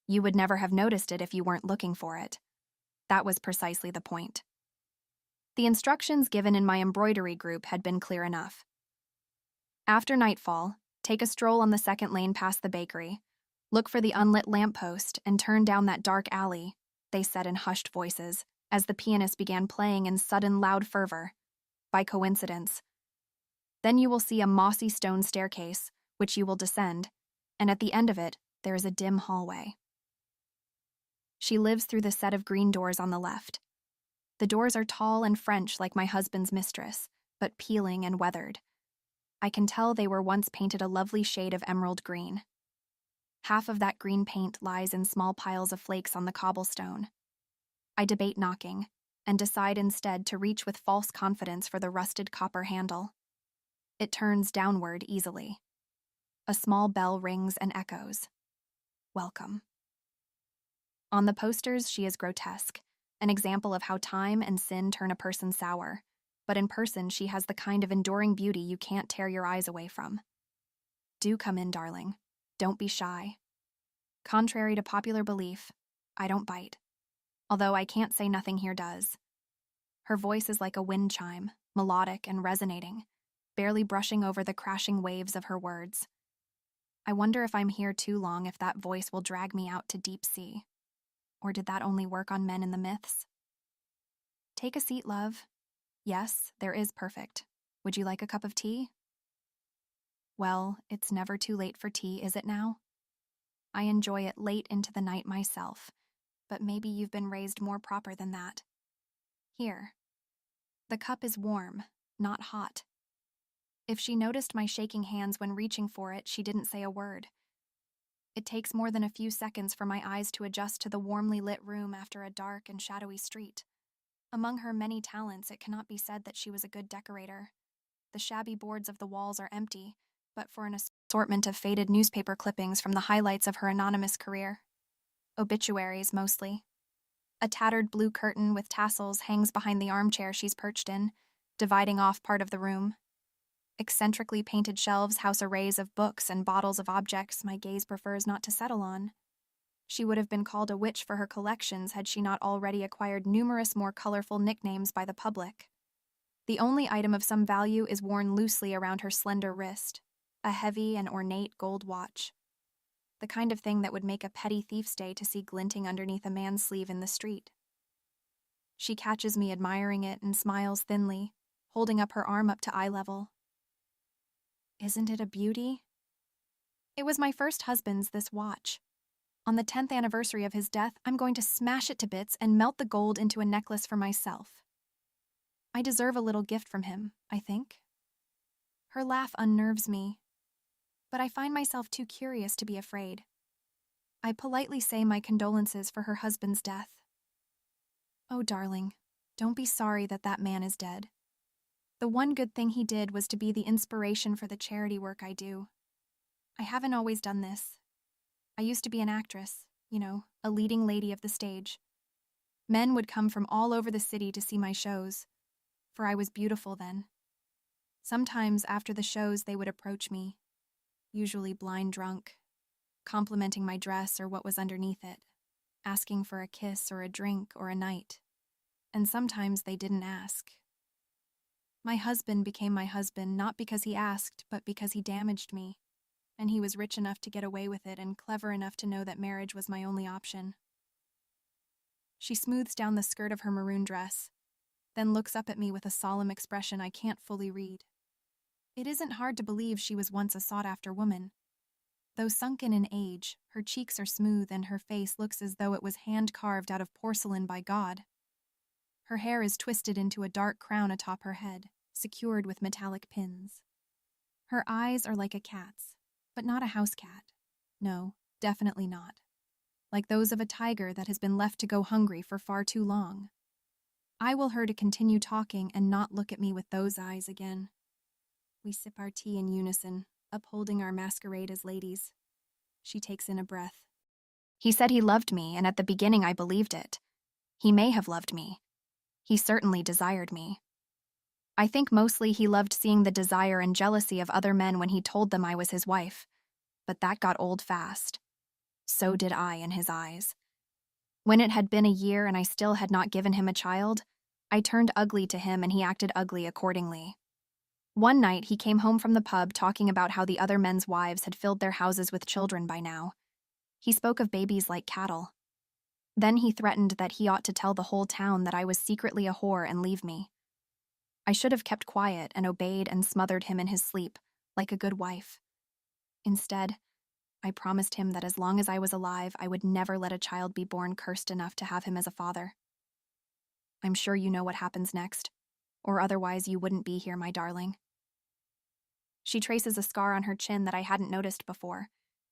You would never have noticed it if you weren't looking for it. That was precisely the point. The instructions given in my embroidery group had been clear enough. After nightfall, take a stroll on the second lane past the bakery, look for the unlit lamppost, and turn down that dark alley, they said in hushed voices, as the pianist began playing in sudden loud fervor. By coincidence. Then you will see a mossy stone staircase, which you will descend, and at the end of it, there is a dim hallway. She lives through the set of green doors on the left. The doors are tall and French like my husband's mistress, but peeling and weathered. I can tell they were once painted a lovely shade of emerald green. Half of that green paint lies in small piles of flakes on the cobblestone. I debate knocking, and decide instead to reach with false confidence for the rusted copper handle. It turns downward easily. A small bell rings and echoes. Welcome. On the posters, she is grotesque, an example of how time and sin turn a person sour, but in person she has the kind of enduring beauty you can't tear your eyes away from. Do come in, darling. Don't be shy. Contrary to popular belief, I don't bite, although I can't say nothing here does. Her voice is like a wind chime, melodic and resonating, barely brushing over the crashing waves of her words. I wonder if I'm here too long if that voice will drag me out to deep sea. Or did that only work on men in the myths? Take a seat, love. Yes, there is perfect. Would you like a cup of tea? Well, it's never too late for tea, is it now? I enjoy it late into the night myself, but maybe you've been raised more proper than that. Here. The cup is warm, not hot. If she noticed my shaking hands when reaching for it, she didn't say a word. It takes more than a few seconds for my eyes to adjust to the warmly lit room after a dark and shadowy street. Among her many talents, it cannot be said that she was a good decorator. The shabby boards of the walls are empty, but for an assortment of faded newspaper clippings from the highlights of her anonymous career. Obituaries, mostly. A tattered blue curtain with tassels hangs behind the armchair she's perched in, dividing off part of the room. Eccentrically painted shelves house arrays of books and bottles of objects my gaze prefers not to settle on. She would have been called a witch for her collections had she not already acquired numerous more colorful nicknames by the public. The only item of some value is worn loosely around her slender wrist, a heavy and ornate gold watch. The kind of thing that would make a petty thief stay to see glinting underneath a man's sleeve in the street. She catches me admiring it and smiles thinly, holding up her arm up to eye level. Isn't it a beauty? It was my first husband's, this watch. On the 10th anniversary of his death, I'm going to smash it to bits and melt the gold into a necklace for myself. I deserve a little gift from him, I think. Her laugh unnerves me, but I find myself too curious to be afraid. I politely say my condolences for her husband's death. Oh, darling, don't be sorry that that man is dead. The one good thing he did was to be the inspiration for the charity work I do. I haven't always done this. I used to be an actress, a leading lady of the stage. Men would come from all over the city to see my shows, for I was beautiful then. Sometimes after the shows they would approach me, usually blind drunk, complimenting my dress or what was underneath it, asking for a kiss or a drink or a night. And sometimes they didn't ask. My husband became my husband not because he asked, but because he damaged me, and he was rich enough to get away with it and clever enough to know that marriage was my only option. She smooths down the skirt of her maroon dress, then looks up at me with a solemn expression I can't fully read. It isn't hard to believe she was once a sought-after woman. Though sunken in age, her cheeks are smooth and her face looks as though it was hand-carved out of porcelain by God. Her hair is twisted into a dark crown atop her head, secured with metallic pins. Her eyes are like a cat's, but not a house cat. No, definitely not. Like those of a tiger that has been left to go hungry for far too long. I will her to continue talking and not look at me with those eyes again. We sip our tea in unison, upholding our masquerade as ladies. She takes in a breath. He said he loved me, and at the beginning I believed it. He may have loved me. He certainly desired me. I think mostly he loved seeing the desire and jealousy of other men when he told them I was his wife, but that got old fast. So did I in his eyes. When it had been a year and I still had not given him a child, I turned ugly to him and he acted ugly accordingly. One night, he came home from the pub talking about how the other men's wives had filled their houses with children by now. He spoke of babies like cattle. Then he threatened that he ought to tell the whole town that I was secretly a whore and leave me. I should have kept quiet and obeyed and smothered him in his sleep, like a good wife. Instead, I promised him that as long as I was alive, I would never let a child be born cursed enough to have him as a father. I'm sure you know what happens next, or otherwise you wouldn't be here, my darling. She traces a scar on her chin that I hadn't noticed before,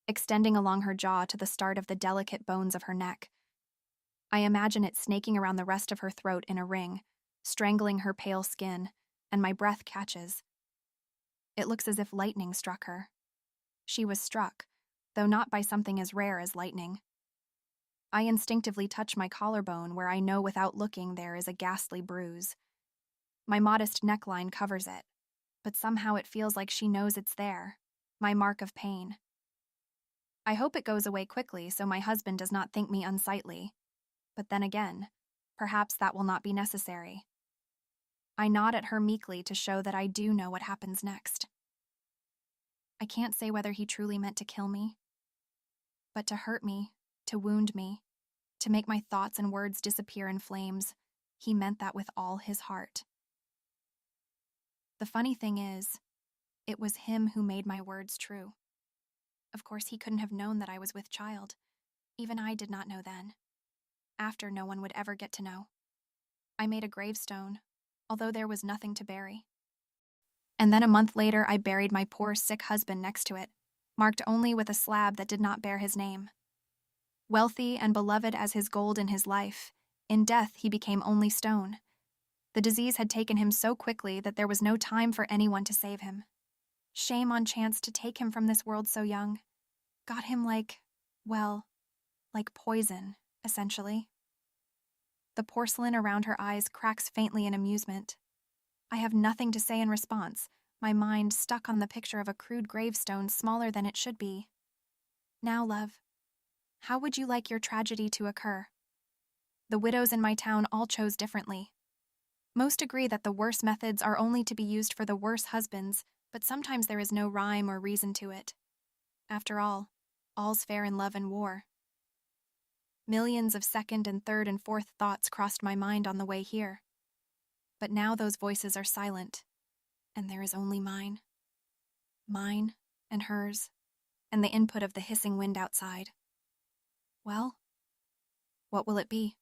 extending along her jaw to the start of the delicate bones of her neck. I imagine it snaking around the rest of her throat in a ring, strangling her pale skin, and my breath catches. It looks as if lightning struck her. She was struck, though not by something as rare as lightning. I instinctively touch my collarbone where I know without looking there is a ghastly bruise. My modest neckline covers it, but somehow it feels like she knows it's there, my mark of pain. I hope it goes away quickly so my husband does not think me unsightly. But then again, perhaps that will not be necessary. I nod at her meekly to show that I do know what happens next. I can't say whether he truly meant to kill me, but to hurt me, to wound me, to make my thoughts and words disappear in flames, he meant that with all his heart. The funny thing is, it was him who made my words true. Of course, he couldn't have known that I was with child. Even I did not know then. After, no one would ever get to know. I made a gravestone, although there was nothing to bury. And then a month later, I buried my poor sick husband next to it, marked only with a slab that did not bear his name. Wealthy and beloved as his gold in his life, in death he became only stone. The disease had taken him so quickly that there was no time for anyone to save him. Shame on chance to take him from this world so young. Got him like poison, essentially. The porcelain around her eyes cracks faintly in amusement. I have nothing to say in response, my mind stuck on the picture of a crude gravestone smaller than it should be. Now, love, how would you like your tragedy to occur? The widows in my town all chose differently. Most agree that the worse methods are only to be used for the worse husbands, but sometimes there is no rhyme or reason to it. After all, all's fair in love and war. Millions of second and third and fourth thoughts crossed my mind on the way here. But now those voices are silent, and there is only mine. Mine and hers, and the input of the hissing wind outside. Well, what will it be?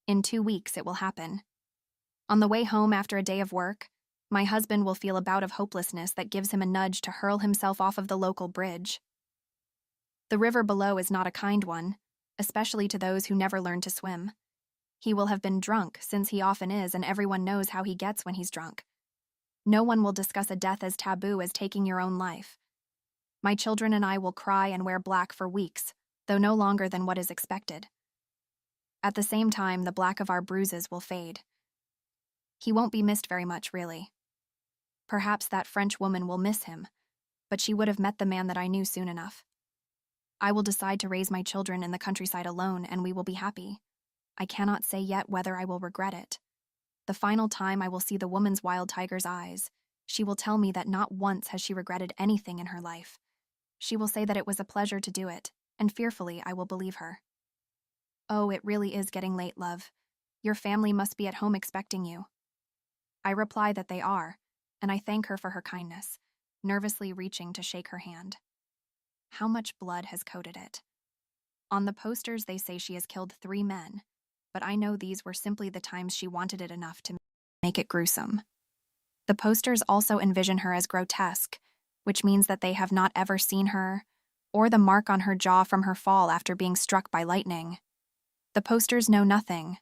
In 2 weeks it will happen. On the way home after a day of work, my husband will feel a bout of hopelessness that gives him a nudge to hurl himself off of the local bridge. The river below is not a kind one, especially to those who never learn to swim. He will have been drunk, since he often is, and everyone knows how he gets when he's drunk. No one will discuss a death as taboo as taking your own life. My children and I will cry and wear black for weeks, though no longer than what is expected. At the same time, the black of our bruises will fade. He won't be missed very much, really. Perhaps that French woman will miss him, but she would have met the man that I knew soon enough. I will decide to raise my children in the countryside alone, and we will be happy. I cannot say yet whether I will regret it. The final time I will see the woman's wild tiger's eyes, she will tell me that not once has she regretted anything in her life. She will say that it was a pleasure to do it, and fearfully I will believe her. Oh, it really is getting late, love. Your family must be at home expecting you. I reply that they are, and I thank her for her kindness, nervously reaching to shake her hand. How much blood has coated it? On the posters they say she has killed 3 men, but I know these were simply the times she wanted it enough to make it gruesome. The posters also envision her as grotesque, which means that they have not ever seen her, or the mark on her jaw from her fall after being struck by lightning. The posters know nothing.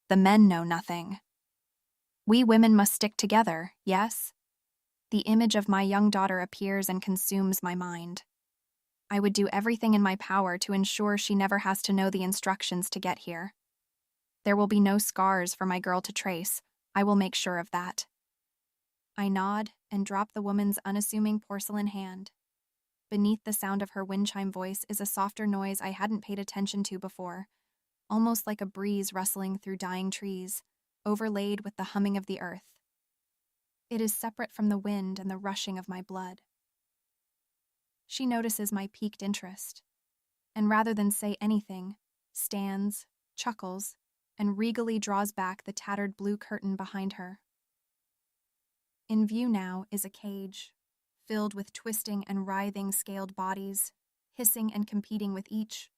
The men know nothing. We women must stick together, yes? The image of my young daughter appears and consumes my mind. I would do everything in my power to ensure she never has to know the instructions to get here. There will be no scars for my girl to trace. I will make sure of that. I nod and drop the woman's unassuming porcelain hand. Beneath the sound of her wind chime voice is a softer noise I hadn't paid attention to before, almost like a breeze rustling through dying trees, overlaid with the humming of the earth. It is separate from the wind and the rushing of my blood. She notices my piqued interest, and rather than say anything, stands, chuckles, and regally draws back the tattered blue curtain behind her. In view now is a cage, filled with twisting and writhing scaled bodies, hissing and competing with each